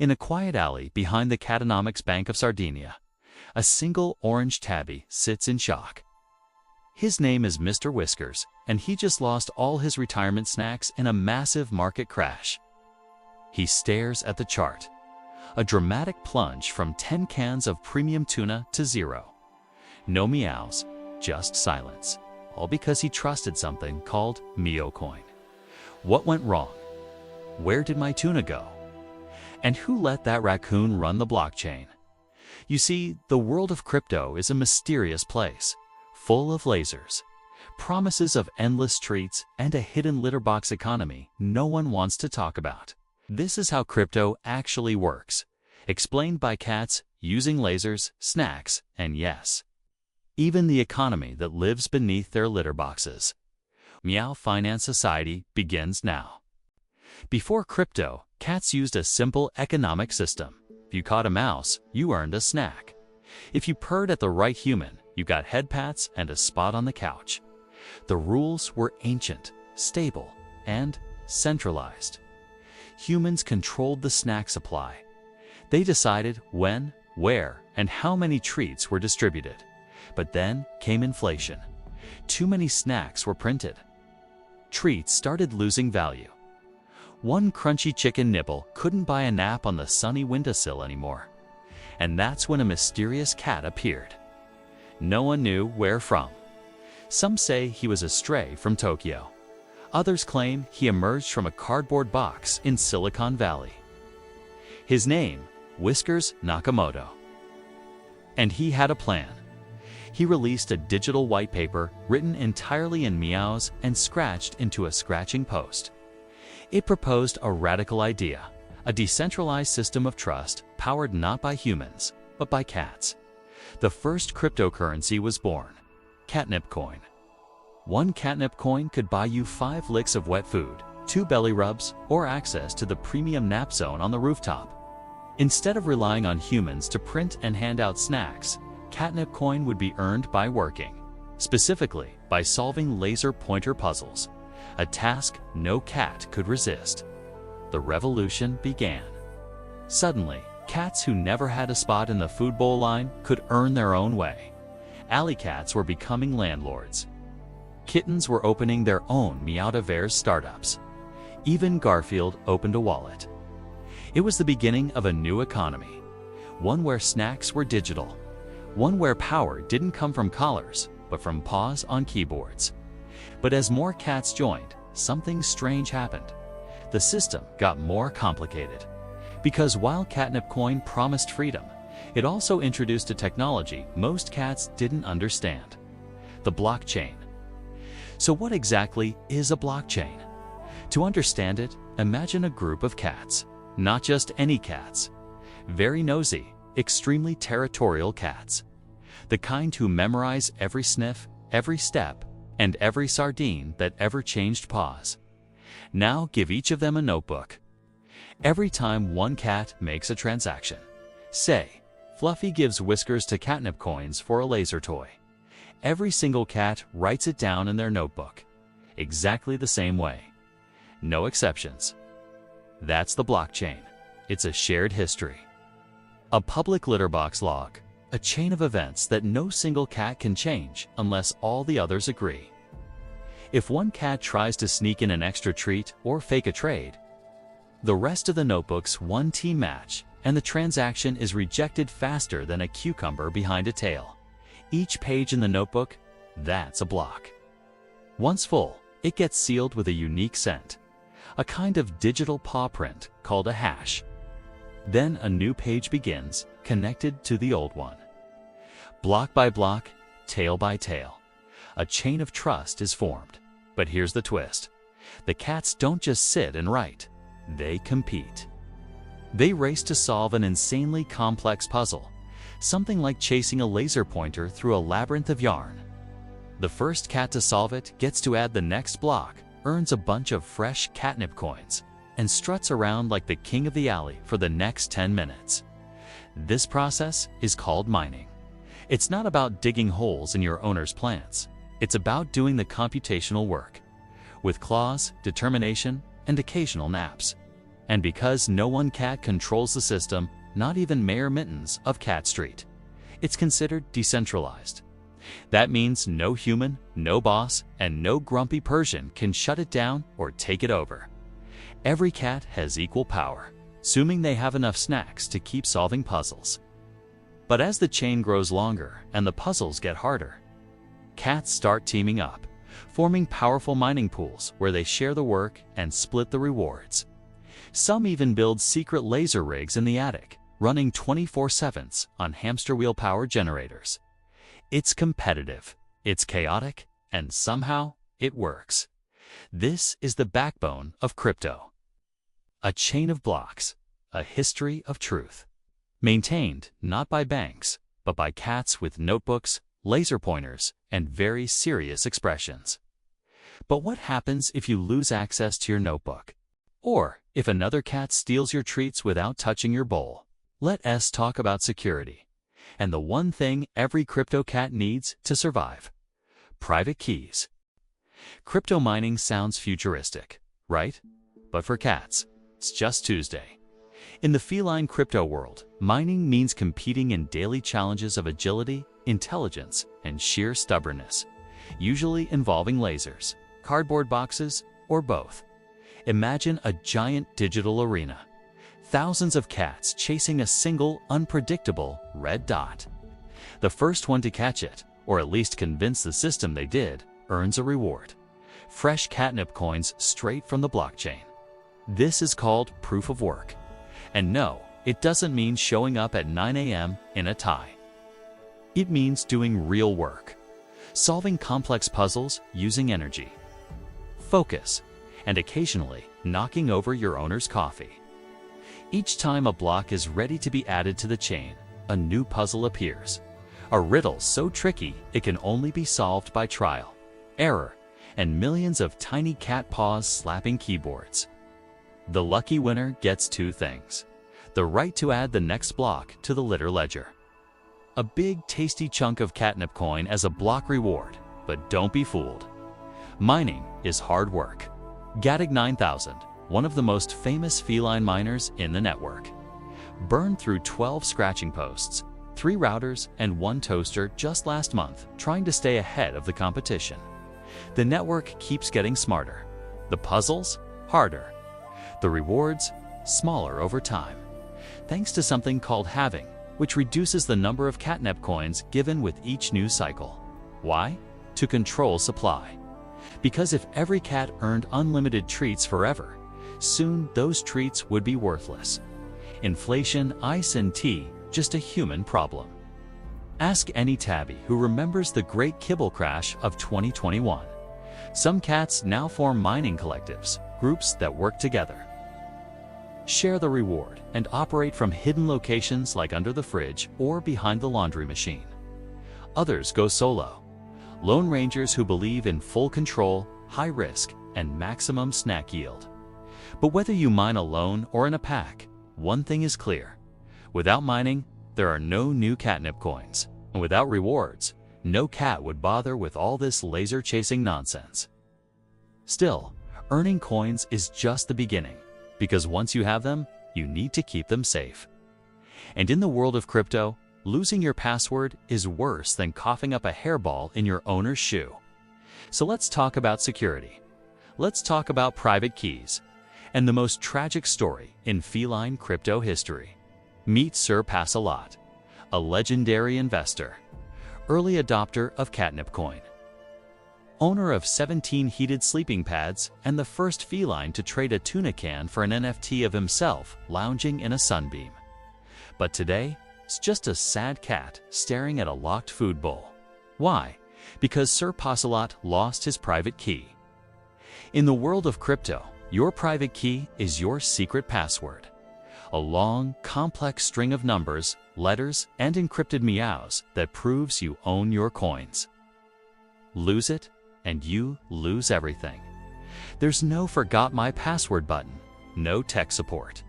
In a quiet alley behind the Catonomics Bank of Sardinia, a single orange tabby sits in shock. His name is Mr. Whiskers, and he just lost all his retirement snacks in a massive market crash. He stares at the chart. A dramatic plunge from 10 cans of premium tuna to 0. No meows, just silence. All because he trusted something called Meow Coin. What went wrong? Where did my tuna go? And who let that raccoon run the blockchain? You see, the world of crypto is a mysterious place, full of lasers, promises of endless treats, and a hidden litter box economy no one wants to talk about. This is how crypto actually works, explained by cats using lasers, snacks, and yes, even the economy that lives beneath their litter boxes. Meow Finance Society begins now. Before crypto, cats used a simple economic system. If you caught a mouse, you earned a snack. If you purred at the right human, you got head pats and a spot on the couch. The rules were ancient, stable, and centralized. Humans controlled the snack supply. They decided when, where, and how many treats were distributed. But then came inflation. Too many snacks were printed. Treats started losing value. One crunchy chicken nibble couldn't buy a nap on the sunny windowsill anymore. And that's when a mysterious cat appeared. No one knew where from. Some say he was a stray from Tokyo. Others claim he emerged from a cardboard box in Silicon Valley. His name, Whiskers Nakamoto. And he had a plan. He released a digital white paper written entirely in meows and scratched into a scratching post. It proposed a radical idea, a decentralized system of trust powered not by humans, but by cats. The first cryptocurrency was born, catnip coin. One catnip coin could buy you 5 licks of wet food, 2 belly rubs, or access to the premium nap zone on the rooftop. Instead of relying on humans to print and hand out snacks, catnip coin would be earned by working, specifically by solving laser pointer puzzles, a task no cat could resist. The revolution began. Suddenly, cats who never had a spot in the food bowl line could earn their own way. Alley cats were becoming landlords. Kittens were opening their own Meowtiverse startups. Even Garfield opened a wallet. It was the beginning of a new economy, one where snacks were digital, one where power didn't come from collars, but from paws on keyboards. But as more cats joined, something strange happened. The system got more complicated. Because while catnip coin promised freedom, it also introduced a technology most cats didn't understand: the blockchain. So what exactly is a blockchain? To understand it, imagine a group of cats, not just any cats, very nosy, extremely territorial cats, the kind who memorize every sniff, every step, and every sardine that ever changed paws. Now give each of them a notebook. Every time one cat makes a transaction, say, Fluffy gives Whiskers to catnip coins for a laser toy. Every single cat writes it down in their notebook, exactly the same way. No exceptions. That's the blockchain. It's a shared history. A public litter box log, a chain of events that no single cat can change unless all the others agree. If one cat tries to sneak in an extra treat or fake a trade, the rest of the notebooks one-team match, and the transaction is rejected faster than a cucumber behind a tail. Each page in the notebook, that's a block. Once full, it gets sealed with a unique scent, a kind of digital paw print called a hash. Then a new page begins, connected to the old one. Block by block, tail by tail, a chain of trust is formed. But here's the twist. The cats don't just sit and write. They compete. They race to solve an insanely complex puzzle, something like chasing a laser pointer through a labyrinth of yarn. The first cat to solve it gets to add the next block, earns a bunch of fresh catnip coins, and struts around like the king of the alley for the next 10 minutes. This process is called mining. It's not about digging holes in your owner's plants. It's about doing the computational work, with claws, determination, and occasional naps. And because no one cat controls the system, not even Mayor Mittens of Cat Street, it's considered decentralized. That means no human, no boss, and no grumpy Persian can shut it down or take it over. Every cat has equal power, assuming they have enough snacks to keep solving puzzles. But as the chain grows longer and the puzzles get harder, cats start teaming up, forming powerful mining pools where they share the work and split the rewards. Some even build secret laser rigs in the attic, running 24/7 on hamster wheel power generators. It's competitive, it's chaotic, and somehow it works. This is the backbone of crypto. A chain of blocks, a history of truth. Maintained not by banks, but by cats with notebooks, laser pointers, and very serious expressions. But what happens if you lose access to your notebook? Or if another cat steals your treats without touching your bowl? Let's talk about security. And the one thing every crypto cat needs to survive: private keys. Crypto mining sounds futuristic, right? But for cats, it's just Tuesday. In the feline crypto world, mining means competing in daily challenges of agility, intelligence, and sheer stubbornness, usually involving lasers, cardboard boxes, or both. Imagine a giant digital arena. Thousands of cats chasing a single, unpredictable red dot. The first one to catch it, or at least convince the system they did, earns a reward: fresh catnip coins straight from the blockchain. This is called proof of work. And no, it doesn't mean showing up at 9 a.m. in a tie. It means doing real work, solving complex puzzles using energy, focus, and occasionally knocking over your owner's coffee. Each time a block is ready to be added to the chain, a new puzzle appears. A riddle so tricky it can only be solved by trial, error, and millions of tiny cat paws slapping keyboards. The lucky winner gets two things: the right to add the next block to the litter ledger, a big tasty chunk of catnip coin as a block reward. But don't be fooled. Mining is hard work. Gadig 9000, one of the most famous feline miners in the network, burned through 12 scratching posts, 3 routers, and 1 toaster just last month, trying to stay ahead of the competition. The network keeps getting smarter, the puzzles harder, the rewards smaller over time, thanks to something called halving, which reduces the number of catnip coins given with each new cycle. Why? To control supply. Because if every cat earned unlimited treats forever, soon those treats would be worthless. Inflation, ice, and tea, just a human problem. Ask any tabby who remembers the great kibble crash of 2021. Some cats now form mining collectives, groups that work together, share the reward, and operate from hidden locations like under the fridge or behind the laundry machine. Others go solo, lone rangers who believe in full control, high risk, and maximum snack yield. But whether you mine alone or in a pack, one thing is clear: without mining, there are no new catnip coins, and without rewards, no cat would bother with all this laser-chasing nonsense. Still, earning coins is just the beginning, because once you have them, you need to keep them safe. And in the world of crypto, losing your password is worse than coughing up a hairball in your owner's shoe. So let's talk about security. Let's talk about private keys, and the most tragic story in feline crypto history. Meet Sir Pass-A-Lot, a legendary investor, early adopter of catnip coin, owner of 17 heated sleeping pads, and the first feline to trade a tuna can for an NFT of himself lounging in a sunbeam. But today, it's just a sad cat staring at a locked food bowl. Why? Because Sir Pass-A-Lot lost his private key. In the world of crypto, your private key is your secret password. A long, complex string of numbers, letters, and encrypted meows that proves you own your coins. Lose it, and you lose everything. There's no forgot my password button, no tech support,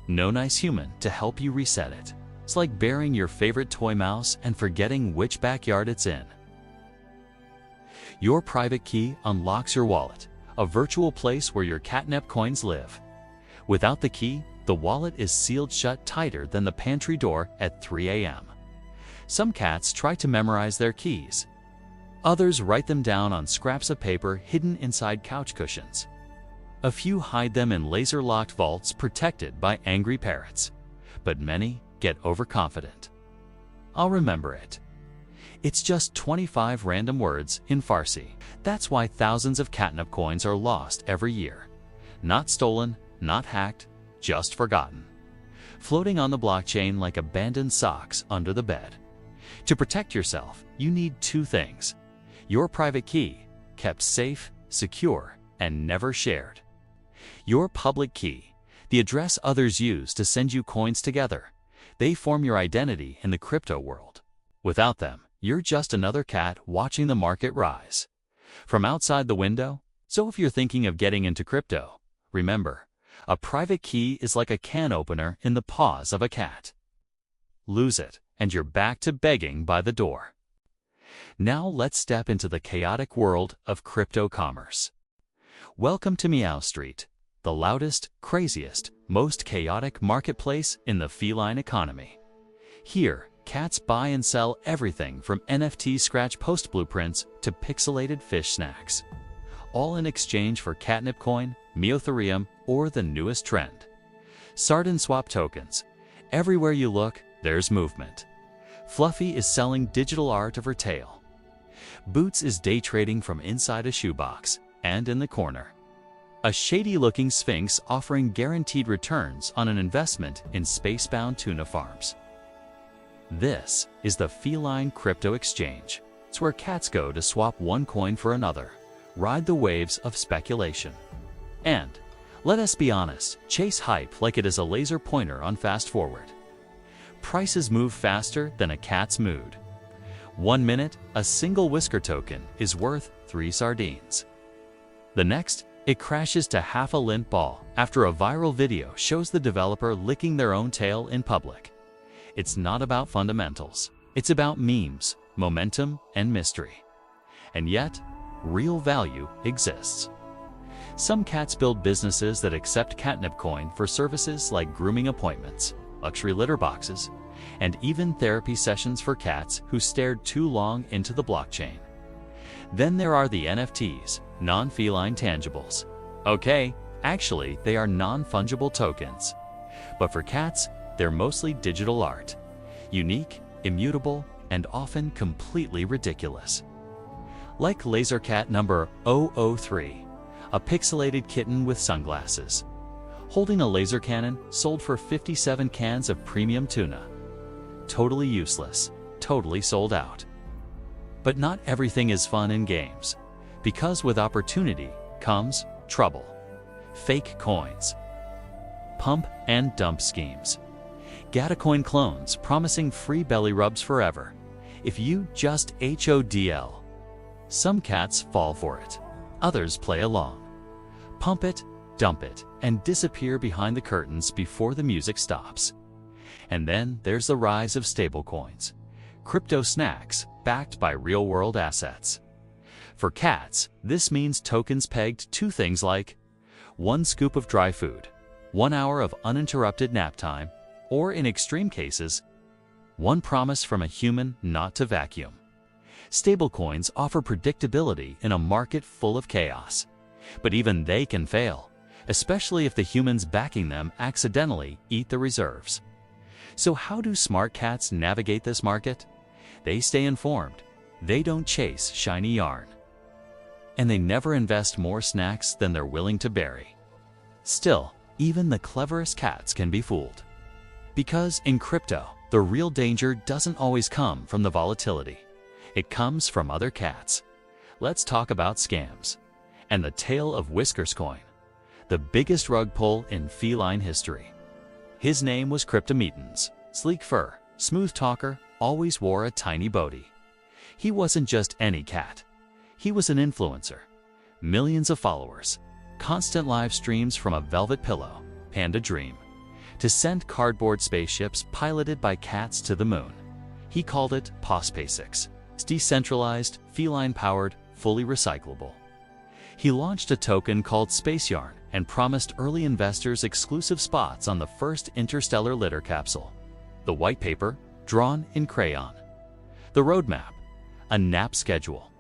no nice human to help you reset it. It's like burying your favorite toy mouse and forgetting which backyard it's in. Your private key unlocks your wallet, a virtual place where your catnip coins live. Without the key, the wallet is sealed shut tighter than the pantry door at 3 a.m. Some cats try to memorize their keys. Others write them down on scraps of paper hidden inside couch cushions. A few hide them in laser-locked vaults protected by angry parrots, but many get overconfident. I'll remember it. It's just 25 random words in Farsi. That's why thousands of catnip coins are lost every year. Not stolen, not hacked, just forgotten. Floating on the blockchain like abandoned socks under the bed. To protect yourself, you need two things: your private key, kept safe, secure, and never shared. Your public key, the address others use to send you coins together. They form your identity in the crypto world. Without them, you're just another cat watching the market rise from outside the window. So if you're thinking of getting into crypto, remember, a private key is like a can opener in the paws of a cat. Lose it, and you're back to begging by the door. Now let's step into the chaotic world of crypto commerce. Welcome to Meow Street, the loudest, craziest, most chaotic marketplace in the feline economy. Here, cats buy and sell everything from NFT scratch post blueprints to pixelated fish snacks, all in exchange for catnip coin, Meotherium, or the newest trend, Sardine swap tokens. Everywhere you look, there's movement. Fluffy is selling digital art of her tail. Boots is day trading from inside a shoebox, and in the corner, a shady-looking sphinx offering guaranteed returns on an investment in space-bound tuna farms. This is the Feline Crypto Exchange. It's where cats go to swap one coin for another, ride the waves of speculation, and, let us be honest, chase hype like it is a laser pointer on fast forward. Prices move faster than a cat's mood. 1 minute, a single whisker token is worth 3 sardines. The next, it crashes to half a lint ball after a viral video shows the developer licking their own tail in public. It's not about fundamentals. It's about memes, momentum, and mystery. And yet, real value exists. Some cats build businesses that accept catnip coin for services like grooming appointments, luxury litter boxes, and even therapy sessions for cats who stared too long into the blockchain. Then there are the NFTs, non-feline tangibles. Okay, actually, they are non-fungible tokens. But for cats, they're mostly digital art. Unique, immutable, and often completely ridiculous. Like Laser Cat number 003, a pixelated kitten with sunglasses, holding a laser cannon sold for 57 cans of premium tuna. Totally useless, totally sold out. But not everything is fun in games, because with opportunity comes trouble. Fake coins, pump and dump schemes, Gatacoin clones promising free belly rubs forever if you just HODL. Some cats fall for it, others play along. Pump it, dump it, and disappear behind the curtains before the music stops. And then there's the rise of stablecoins, crypto snacks backed by real-world assets. For cats, this means tokens pegged to things like 1 scoop of dry food, 1 hour of uninterrupted nap time, or in extreme cases, 1 promise from a human not to vacuum. Stablecoins offer predictability in a market full of chaos, but even they can fail, especially if the humans backing them accidentally eat the reserves. So how do smart cats navigate this market? They stay informed. They don't chase shiny yarn. And they never invest more snacks than they're willing to bury. Still, even the cleverest cats can be fooled. Because in crypto, the real danger doesn't always come from the volatility. It comes from other cats. Let's talk about scams and the tale of Whiskers Coin, the biggest rug pull in feline history. His name was Cryptometons. Sleek fur, smooth talker, always wore a tiny booty. He wasn't just any cat. He was an influencer. Millions of followers, constant live streams from a velvet pillow, Panda Dream, to send cardboard spaceships piloted by cats to the moon. He called it paws. It's decentralized, feline-powered, fully recyclable. He launched a token called Space Yarn and promised early investors exclusive spots on the first interstellar litter capsule. The white paper, drawn in crayon. The roadmap, a nap schedule.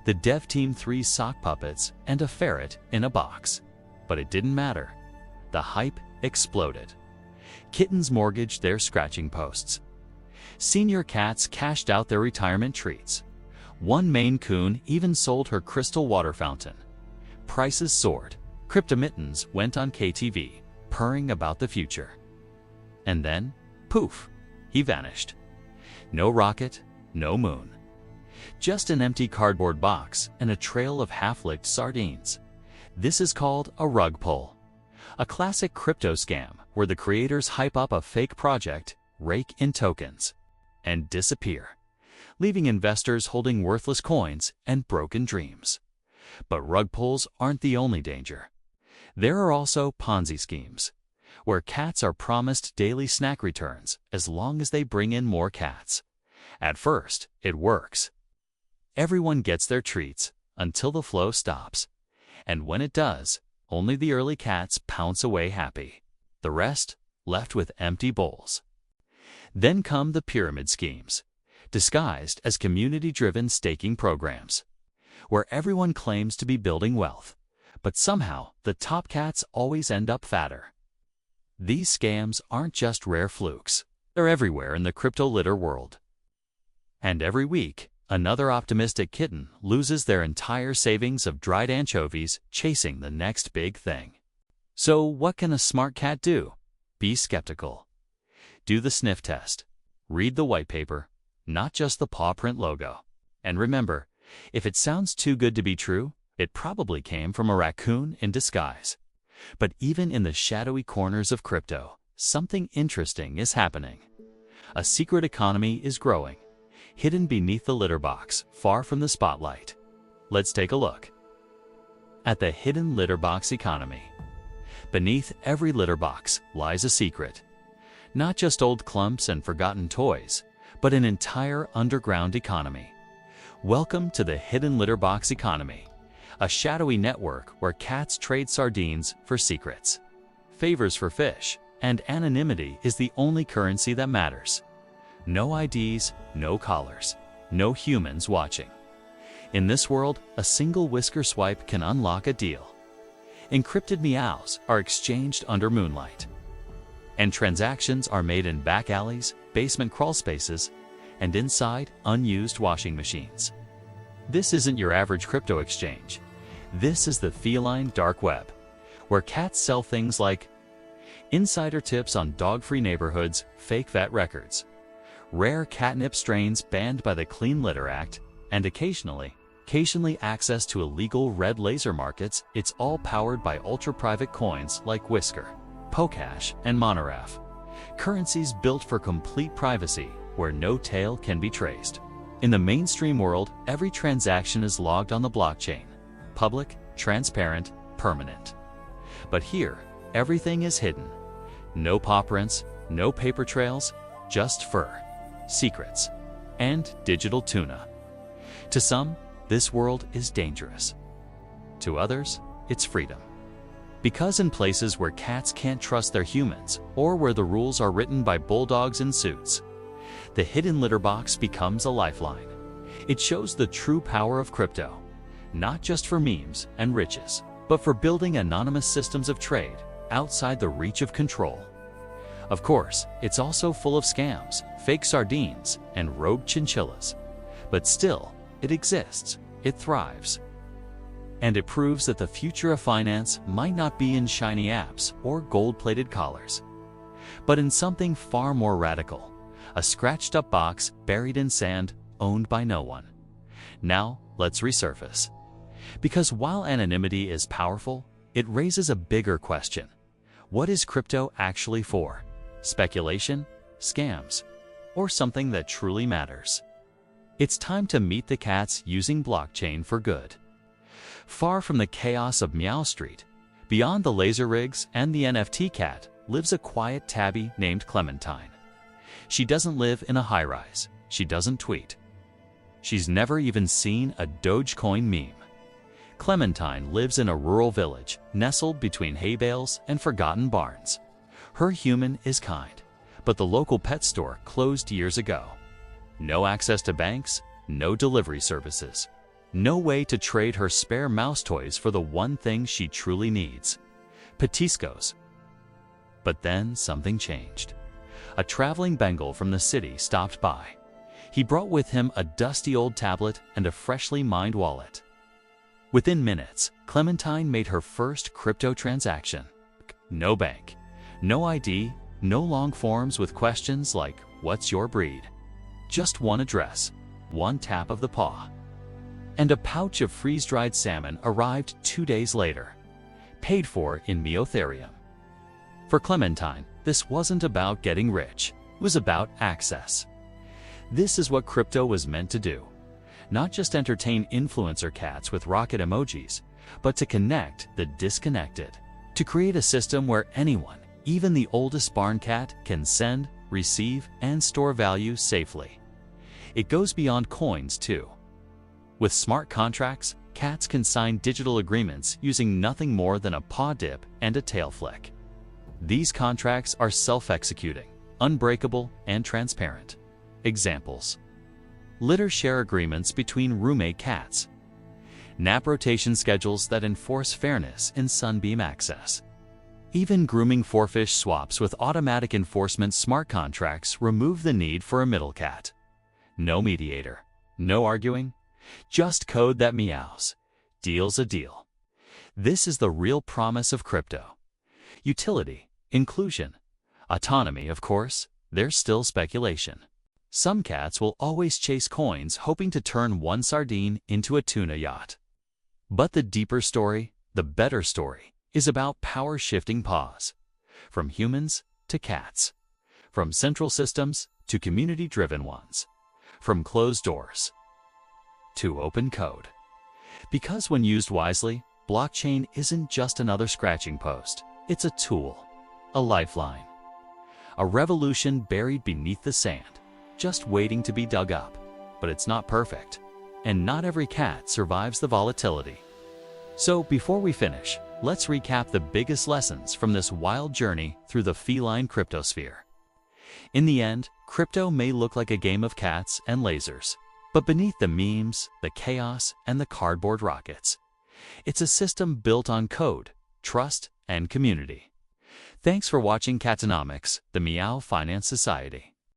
The dev team 3 sock puppets and a ferret in a box. But it didn't matter. The hype exploded. Kittens mortgaged their scratching posts. Senior cats cashed out their retirement treats. One Maine Coon even sold her crystal water fountain. Prices soared. Cryptomittens went on KTV, purring about the future. And then, poof, he vanished. No rocket, no moon. Just an empty cardboard box and a trail of half-licked sardines. This is called a rug pull. A classic crypto scam where the creators hype up a fake project, rake in tokens, and disappear, leaving investors holding worthless coins and broken dreams. But rug pulls aren't the only danger. There are also Ponzi schemes, where cats are promised daily snack returns as long as they bring in more cats. At first, it works. Everyone gets their treats until the flow stops. And when it does, only the early cats pounce away happy. The rest left with empty bowls. Then come the pyramid schemes, disguised as community-driven staking programs, where everyone claims to be building wealth, but somehow the top cats always end up fatter. These scams aren't just rare flukes. They're everywhere in the crypto litter world. And every week, another optimistic kitten loses their entire savings of dried anchovies chasing the next big thing. So what can a smart cat do? Be skeptical. Do the sniff test. Read the white paper, not just the paw print logo. And remember, if it sounds too good to be true, it probably came from a raccoon in disguise. But even in the shadowy corners of crypto, something interesting is happening. A secret economy is growing, hidden beneath the litter box, far from the spotlight. Let's take a look at the hidden litter box economy. Beneath every litter box lies a secret. Not just old clumps and forgotten toys, but an entire underground economy. Welcome to the hidden litter box economy, a shadowy network where cats trade sardines for secrets, favors for fish, and anonymity is the only currency that matters. No IDs, no collars, no humans watching. In this world, a single whisker swipe can unlock a deal. Encrypted meows are exchanged under moonlight. And transactions are made in back alleys, basement crawl spaces, and inside unused washing machines. This isn't your average crypto exchange. This is the feline dark web, where cats sell things like insider tips on dog-free neighborhoods, fake vet records, rare catnip strains banned by the Clean Litter Act, and occasionally access to illegal red laser markets. It's all powered by ultra-private coins like Whisker, Pokash, and Monoraf. Currencies built for complete privacy, where no tail can be traced. In the mainstream world, every transaction is logged on the blockchain. Public, transparent, permanent. But here, everything is hidden. No paw prints, no paper trails, just fur, secrets, and digital tuna. To some, this world is dangerous. To others, it's freedom. Because in places where cats can't trust their humans, or where the rules are written by bulldogs in suits, the hidden litter box becomes a lifeline. It shows the true power of crypto, not just for memes and riches, but for building anonymous systems of trade outside the reach of control. Of course, it's also full of scams, fake sardines, and rogue chinchillas. But still, it exists, it thrives. And it proves that the future of finance might not be in shiny apps or gold-plated collars, but in something far more radical. A scratched-up box buried in sand, owned by no one. Now, let's resurface. Because while anonymity is powerful, it raises a bigger question. What is crypto actually for? Speculation, scams, or something that truly matters? It's time to meet the cats using blockchain for good. Far from the chaos of Meow Street, beyond the laser rigs and the NFT cat, lives a quiet tabby named Clementine. She doesn't live in a high-rise. She doesn't tweet. She's never even seen a Dogecoin meme. Clementine lives in a rural village, nestled between hay bales and forgotten barns. Her human is kind, but the local pet store closed years ago. No access to banks, no delivery services. No way to trade her spare mouse toys for the one thing she truly needs: petiscos. But then something changed. A traveling Bengal from the city stopped by. He brought with him a dusty old tablet and a freshly mined wallet. Within minutes, Clementine made her first crypto transaction. No bank, no ID, no long forms with questions like, "What's your breed?" Just one address, one tap of the paw. And a pouch of freeze-dried salmon arrived 2 days later, paid for in Meotherium. For Clementine, this wasn't about getting rich, it was about access. This is what crypto was meant to do. Not just entertain influencer cats with rocket emojis, but to connect the disconnected. To create a system where anyone, even the oldest barn cat, can send, receive, and store value safely. It goes beyond coins, too. With smart contracts, cats can sign digital agreements using nothing more than a paw dip and a tail flick. These contracts are self-executing, unbreakable, and transparent. Examples: litter share agreements between roommate cats, nap rotation schedules that enforce fairness in sunbeam access. Even grooming forfish swaps with automatic enforcement smart contracts remove the need for a middle cat. No mediator, no arguing, just code that meows. Deal's a deal. This is the real promise of crypto. Utility, inclusion, autonomy, of course, there's still speculation. Some cats will always chase coins, hoping to turn one sardine into a tuna yacht. But the deeper story, the better story, is about power-shifting paws. From humans to cats. From central systems to community-driven ones. From closed doors to open code. Because when used wisely, blockchain isn't just another scratching post. It's a tool, a lifeline, a revolution buried beneath the sand, just waiting to be dug up. But it's not perfect, and not every cat survives the volatility. So before we finish, let's recap the biggest lessons from this wild journey through the feline cryptosphere. In the end, crypto may look like a game of cats and lasers, but beneath the memes, the chaos, and the cardboard rockets, it's a system built on code, trust, and community. Thanks for watching Catonomics, the Meow Finance Society.